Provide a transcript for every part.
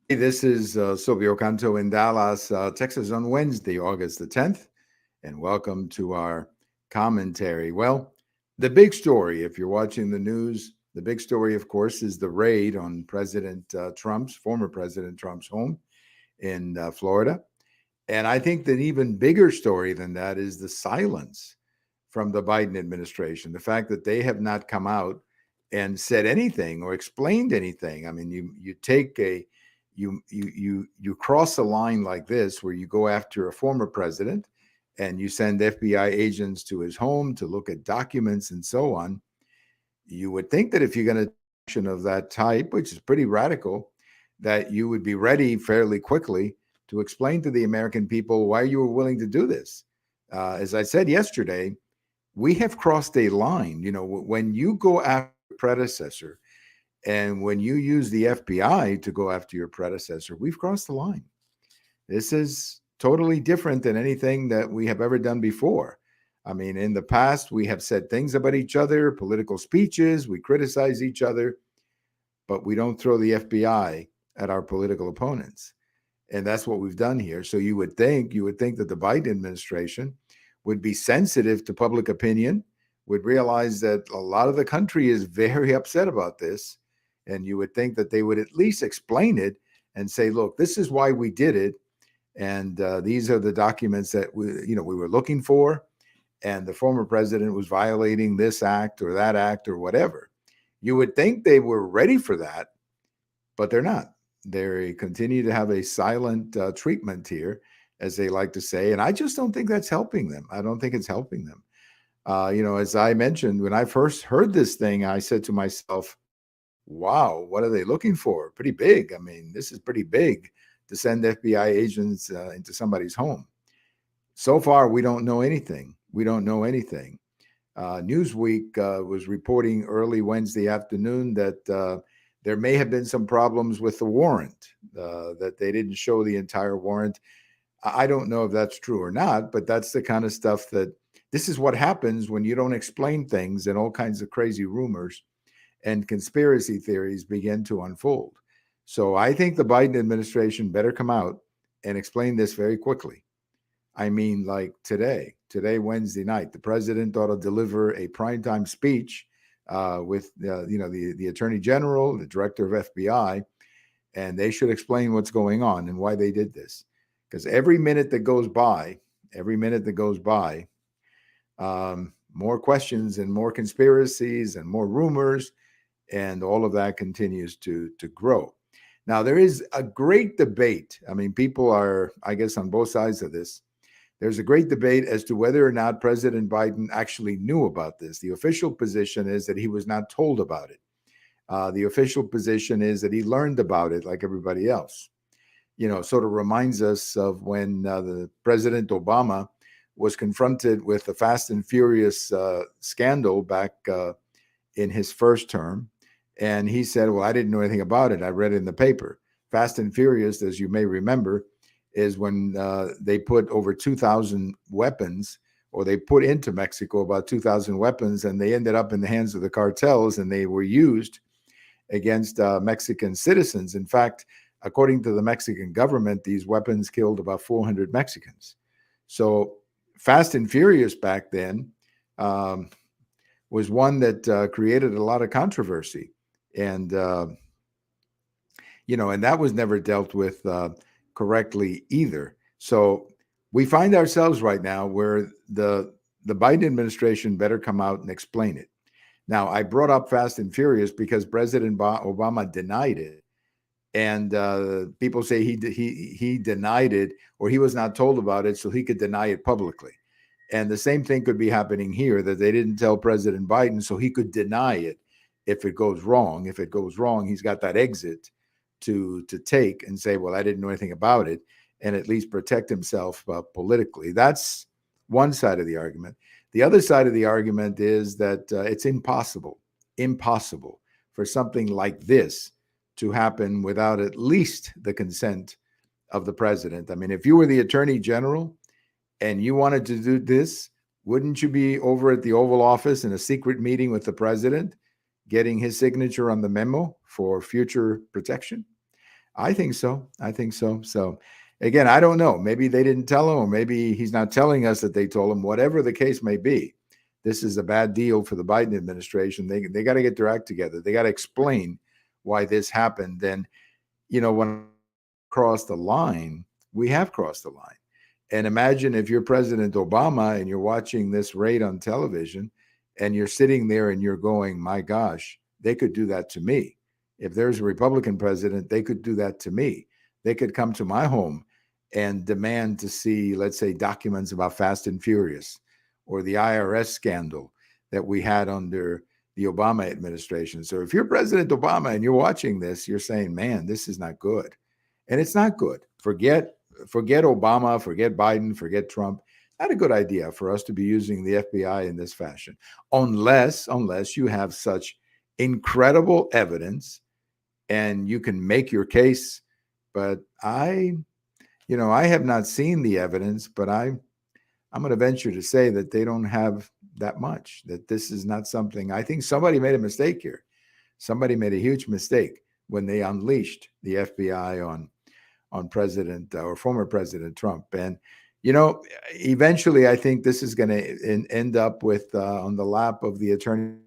Hey, this is Silvio Canto in Dallas, Texas on Wednesday, August the 10th, and welcome to our commentary. Well, the big story, if you're watching the news, the big story, of course, is the raid on former President Trump's home in Florida. And I think that even bigger story than that is the silence from the Biden administration, the fact that they have not come out and said anything or explained anything. I mean, you cross a line like this where you go after a former president and you send FBI agents to his home to look at documents and so on. You would think that if you're going to action of that type, which is pretty radical, that you would be ready fairly quickly to explain to the American people why you were willing to do this. As I said yesterday, we have crossed a line. You know, when you go after your predecessor and when you use the FBI to go after your predecessor, we've crossed the line. This is totally different than anything that we have ever done before. I mean, in the past, we have said things about each other, political speeches, we criticize each other, but we don't throw the FBI at our political opponents. And that's what we've done here. So you would think that the Biden administration would be sensitive to public opinion, would realize that a lot of the country is very upset about this. And you would think that they would at least explain it and say, look, this is why we did it. And these are the documents that we were looking for. And the former president was violating this act or that act or whatever. You would think they were ready for that, but they're not. They continue to have a silent treatment here, as they like to say. And I just don't think that's helping them. I don't think it's helping them. As I mentioned, when I first heard this thing, I said to myself, wow, what are they looking for? Pretty big. I mean, this is pretty big to send FBI agents into somebody's home. So far, we don't know anything. We don't know anything. Newsweek was reporting early Wednesday afternoon that there may have been some problems with the warrant, that they didn't show the entire warrant. I don't know if that's true or not, but that's the kind of stuff that this is what happens when you don't explain things and all kinds of crazy rumors and conspiracy theories begin to unfold. So I think the Biden administration better come out and explain this very quickly. I mean, like today, Wednesday night, the president ought to deliver a primetime speech with the attorney general, the director of FBI, and they should explain what's going on and why they did this. Because every minute that goes by, more questions and more conspiracies and more rumors, and all of that continues to grow. Now, there is a great debate. I mean, people are, I guess, on both sides of this. There's a great debate as to whether or not President Biden actually knew about this. The official position is that he was not told about it. The official position is that he learned about it like everybody else. Sort of reminds us of when the President Obama was confronted with the Fast and Furious scandal back in his first term. And he said, well, I didn't know anything about it. I read it in the paper. Fast and Furious, as you may remember, is when they put over 2,000 weapons, or they put into Mexico about 2,000 weapons, and they ended up in the hands of the cartels, and they were used against Mexican citizens. In fact, according to the Mexican government, these weapons killed about 400 Mexicans. So Fast and Furious back then was one that created a lot of controversy. And, and that was never dealt with correctly either. So we find ourselves right now where the Biden administration better come out and explain it. Now, I brought up Fast and Furious because President Obama denied it. And people say he denied it, or he was not told about it, so he could deny it publicly. And the same thing could be happening here, that they didn't tell President Biden, so he could deny it if it goes wrong. If it goes wrong, he's got that exit to take and say, well, I didn't know anything about it, and at least protect himself politically. That's one side of the argument. The other side of the argument is that it's impossible for something like this to happen without at least the consent of the president. I mean, if you were the attorney general and you wanted to do this, wouldn't you be over at the Oval Office in a secret meeting with the president, getting his signature on the memo for future protection? I think so. I think so. So again, I don't know. Maybe they didn't tell him, or maybe he's not telling us that they told him. Whatever the case may be, this is a bad deal for the Biden administration. They got to get their act together. They got to explain why this happened. And when I cross the line, we have crossed the line. And imagine if you're President Obama and you're watching this raid on television and you're sitting there and you're going, my gosh, they could do that to me. If there's a Republican president, they could do that to me. They could come to my home and demand to see, let's say, documents about Fast and Furious or the IRS scandal that we had under the Obama administration. So if you're President Obama and you're watching this, you're saying, man, this is not good. And it's not good. Forget Obama, forget Biden, forget Trump. Not a good idea for us to be using the FBI in this fashion, unless you have such incredible evidence and you can make your case. But I have not seen the evidence, but I'm going to venture to say that they don't have that much, that this is not something. I think somebody made a mistake here. Somebody made a huge mistake when they unleashed the FBI on President or former President Trump. And, eventually I think this is going to end up with on the lap of the attorney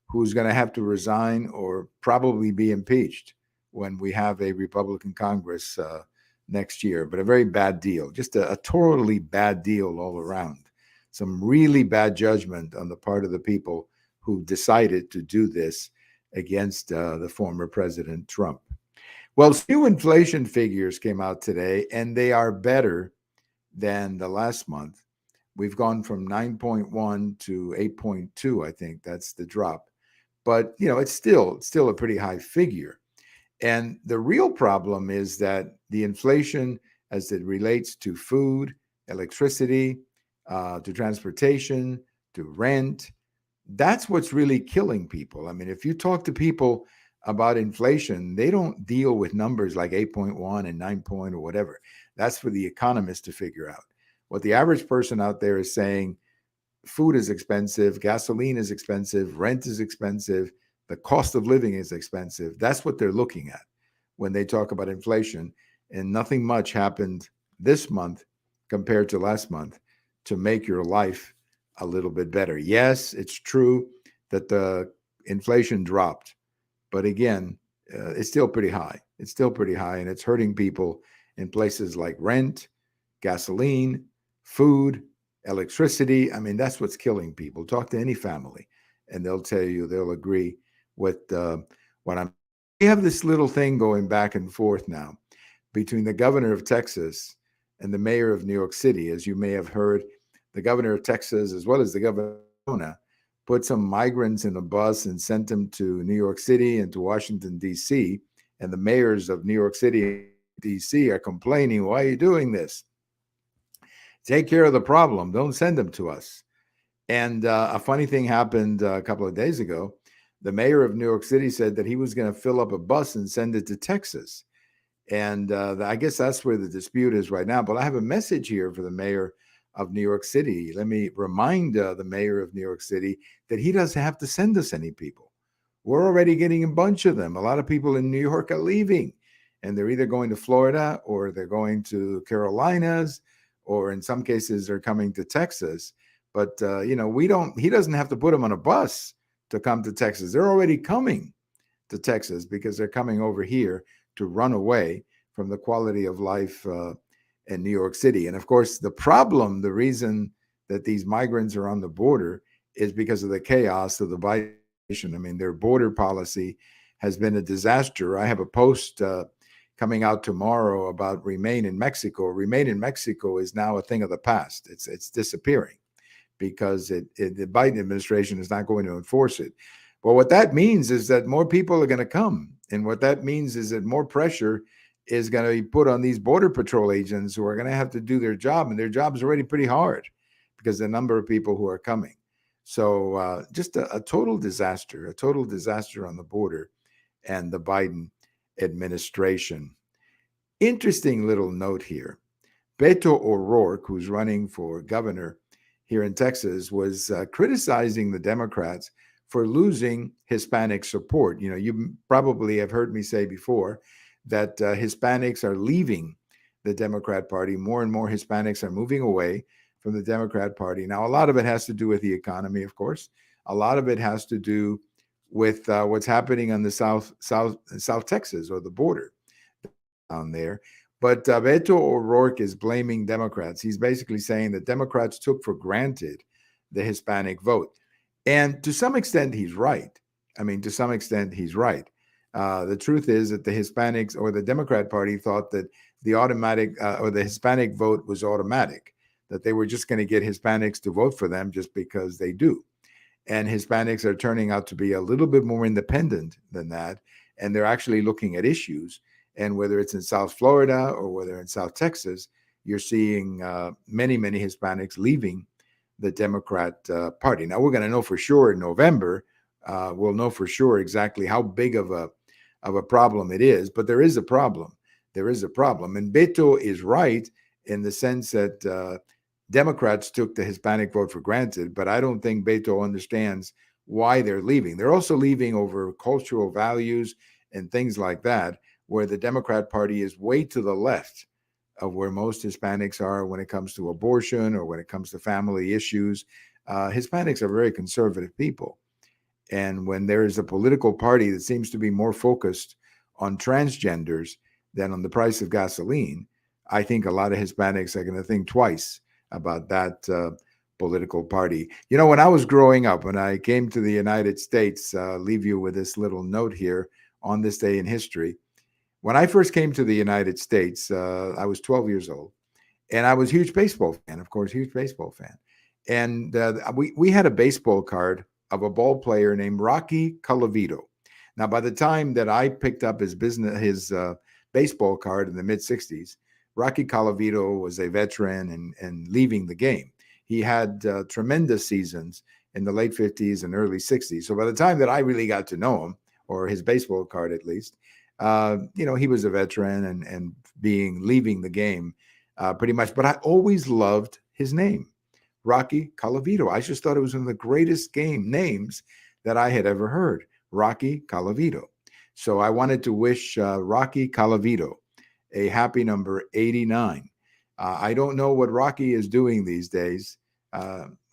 who's going to have to resign or probably be impeached when we have a Republican Congress next year. But a very bad deal, just a totally bad deal all around. Some really bad judgment on the part of the people who decided to do this against the former President Trump. Well, new inflation figures came out today, and they are better than the last month. We've gone from 9.1 to 8.2. I think that's the drop. But, it's still a pretty high figure. And the real problem is that the inflation as it relates to food, electricity, to transportation, to rent, that's what's really killing people. I mean, if you talk to people about inflation, they don't deal with numbers like 8.1 and 9 point or whatever. That's for the economists to figure out. What the average person out there is saying, food is expensive, gasoline is expensive, rent is expensive, the cost of living is expensive. That's what they're looking at when they talk about inflation. And nothing much happened this month compared to last month to make your life a little bit better. Yes, it's true that the inflation dropped. But again, it's still pretty high. It's still pretty high, and it's hurting people in places like rent, gasoline, food, electricity. I mean, that's what's killing people. Talk to any family, and they'll tell you, they'll agree with what I'm. We have this little thing going back and forth now between the governor of Texas and the mayor of New York City. As you may have heard, the governor of Texas, as well as the governor of Arizona, put some migrants in a bus and sent them to New York City and to Washington, D.C. And the mayors of New York City and D.C. are complaining, why are you doing this? Take care of the problem. Don't send them to us. And a funny thing happened a couple of days ago. The mayor of New York City said that he was going to fill up a bus and send it to Texas. And I guess that's where the dispute is right now. But I have a message here for the mayor of New York City. Let me remind the mayor of New York City that he doesn't have to send us any people. We're already getting a bunch of them. A lot of people in New York are leaving, and they're either going to Florida or they're going to Carolinas, or in some cases they're coming to Texas. But he doesn't have to put them on a bus to come to Texas. They're already coming to Texas because they're coming over here to run away from the quality of life in New York City. And of course, the reason that these migrants are on the border is because of the chaos of the Biden administration. I mean, their border policy has been a disaster. I have a post coming out tomorrow about Remain in Mexico. Remain in Mexico is now a thing of the past. It's disappearing because the Biden administration is not going to enforce it. Well, what that means is that more people are going to come. And what that means is that more pressure is going to be put on these Border Patrol agents who are going to have to do their job. And their job is already pretty hard because the number of people who are coming. So just a total disaster on the border and the Biden administration. Interesting little note here. Beto O'Rourke, who's running for governor here in Texas, was criticizing the Democrats for losing Hispanic support. You probably have heard me say before that Hispanics are leaving the Democrat Party. More and more Hispanics are moving away from the Democrat Party. Now, a lot of it has to do with the economy, of course. A lot of it has to do with what's happening on the South Texas or the border down there. But Beto O'Rourke is blaming Democrats. He's basically saying that Democrats took for granted the Hispanic vote. And to some extent, he's right. I mean, to some extent, he's right. The truth is that the Hispanics or the Democrat Party thought that the automatic or the Hispanic vote was automatic, that they were just going to get Hispanics to vote for them just because they do. And Hispanics are turning out to be a little bit more independent than that. And they're actually looking at issues. And whether it's in South Florida or whether in South Texas, you're seeing many, many Hispanics leaving the Democrat Party. Now, we're going to know for sure in November. We'll know for sure exactly how big of a problem it is. But there is a problem. There is a problem. And Beto is right in the sense that Democrats took the Hispanic vote for granted. But I don't think Beto understands why they're leaving. They're also leaving over cultural values and things like that, where the Democrat Party is way to the left of where most Hispanics are when it comes to abortion or when it comes to family issues. Hispanics are very conservative people. And when there is a political party that seems to be more focused on transgenders than on the price of gasoline, I think a lot of Hispanics are going to think twice about that political party. You know, when I was growing up, when I came to the United States, leave you with this little note here on this day in history. When I first came to the United States, I was 12 years old, and I was a huge baseball fan, of course, huge baseball fan. And we had a baseball card of a ball player named Rocky Colavito. Now, by the time that I picked up his baseball card in the mid 60s, Rocky Colavito was a veteran and leaving the game. He had tremendous seasons in the late 50s and early 60s. So by the time that I really got to know him, or his baseball card at least, he was a veteran and leaving the game pretty much. But I always loved his name, Rocky Colavito. I just thought it was one of the greatest game names that I had ever heard, Rocky Colavito. So I wanted to wish Rocky Colavito a happy number 89. I don't know what Rocky is doing these days.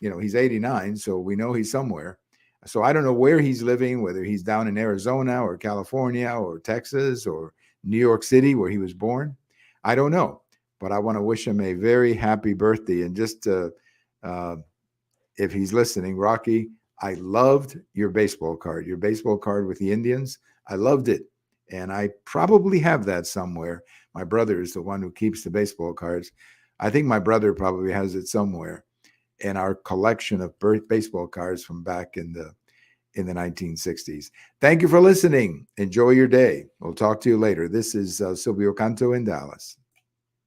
He's 89, so we know he's somewhere. So I don't know where he's living, whether he's down in Arizona or California or Texas or New York City where he was born. I don't know, but I want to wish him a very happy birthday. And just if he's listening, Rocky, I loved your baseball card with the Indians. I loved it. And I probably have that somewhere. My brother is the one who keeps the baseball cards. I think my brother probably has it somewhere in our collection of baseball cards from back in the 1960s. Thank you for listening. Enjoy your day. We'll talk to you later. This is Silvio Canto in Dallas.